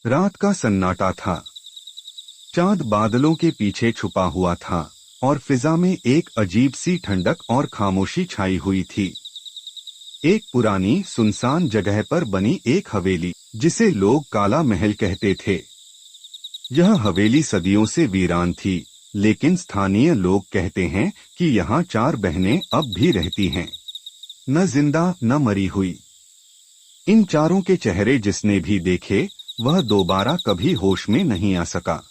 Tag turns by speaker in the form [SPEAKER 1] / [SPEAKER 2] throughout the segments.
[SPEAKER 1] रात का सन्नाटा था। चांद बादलों के पीछे छुपा हुआ था और फिजा में एक अजीब सी ठंडक और खामोशी छाई हुई थी। एक पुरानी सुनसान जगह पर बनी एक हवेली, जिसे लोग काला महल कहते थे। यह हवेली सदियों से वीरान थी, लेकिन स्थानीय लोग कहते हैं कि यहाँ 4 बहनें अब भी रहती हैं, न जिंदा न मरी हुई। इन चारों के चेहरे जिसने भी देखे, वह दोबारा कभी होश में नहीं आ सका।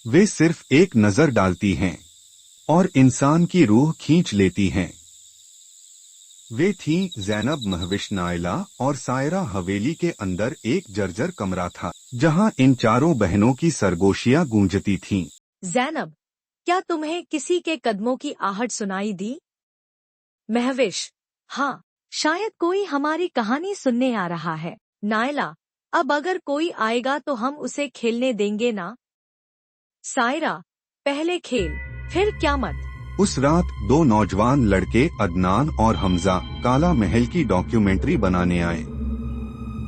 [SPEAKER 1] वे सिर्फ एक नजर डालती हैं और इंसान की रूह खींच लेती हैं। वे थीं ज़ैनब, महविश, नायला और सायरा। हवेली के अंदर एक जर्जर कमरा था, जहां इन चारों बहनों की सरगोशियां गूंजती थीं।
[SPEAKER 2] ज़ैनब, क्या तुम्हें किसी के कदमों की आहट सुनाई दी? महविश, हाँ, शायद कोई हमारी कहानी सुनने आ रहा है। नायला, अब अगर कोई आएगा तो हम उसे खेलने देंगे ना? सायरा, पहले खेल, फिर क्या मत।
[SPEAKER 1] उस रात 2 नौजवान लड़के अदनान और हमजा काला महल की डॉक्यूमेंट्री बनाने आए।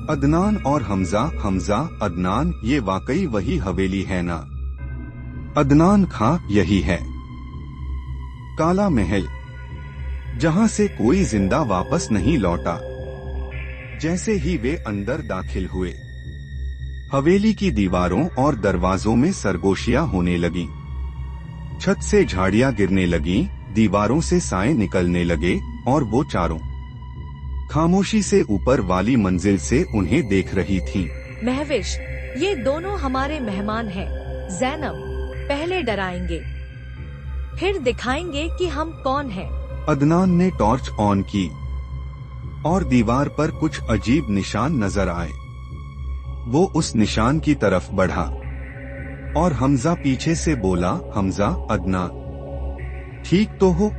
[SPEAKER 1] अदनान और हमजा अदनान, ये वाकई वही हवेली है ना? अदनान, खां, यही है काला महल, जहां से कोई जिंदा वापस नहीं लौटा। जैसे ही वे अंदर दाखिल हुए, हवेली की दीवारों और दरवाजों में सरगोशियां होने लगीं। छत से झाड़ियां गिरने लगीं, दीवारों से साए निकलने लगे और वो चारों खामोशी से ऊपर वाली मंजिल से उन्हें देख रही थीं।
[SPEAKER 2] महविश, ये दोनों हमारे मेहमान हैं। ज़ैनब, पहले डराएंगे, फिर दिखाएंगे कि हम कौन हैं।
[SPEAKER 1] अदनान ने टॉर्च ऑन की और दीवार पर कुछ अजीब निशान नजर आए। वो उस निशान की तरफ बढ़ा और हमजा पीछे से बोला, हमजा, अदनान, ठीक तो हो?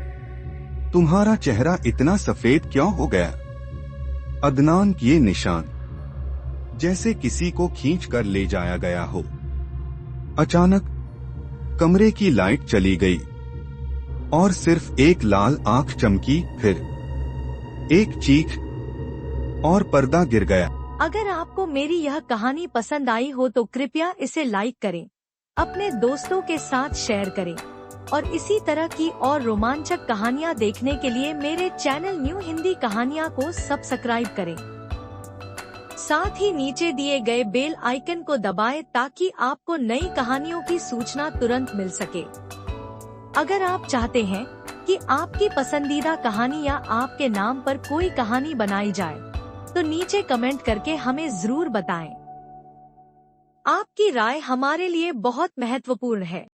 [SPEAKER 1] तुम्हारा चेहरा इतना सफेद क्यों हो गया? अदनान, ये निशान जैसे किसी को खींच कर ले जाया गया हो। अचानक कमरे की लाइट चली गई और सिर्फ एक लाल आंख चमकी, फिर एक चीख और पर्दा गिर गया।
[SPEAKER 2] अगर आपको मेरी यह कहानी पसंद आई हो तो कृपया इसे लाइक करें, अपने दोस्तों के साथ शेयर करें और इसी तरह की और रोमांचक कहानियाँ देखने के लिए मेरे चैनल न्यू हिंदी कहानियाँ को सब्सक्राइब करें। साथ ही नीचे दिए गए बेल आइकन को दबाएं ताकि आपको नई कहानियों की सूचना तुरंत मिल सके। अगर आप चाहते हैं कि आपकी पसंदीदा कहानी या आपके नाम पर कोई कहानी बनाई जाए, तो नीचे कमेंट करके हमें जरूर बताएं। आपकी राय हमारे लिए बहुत महत्वपूर्ण है।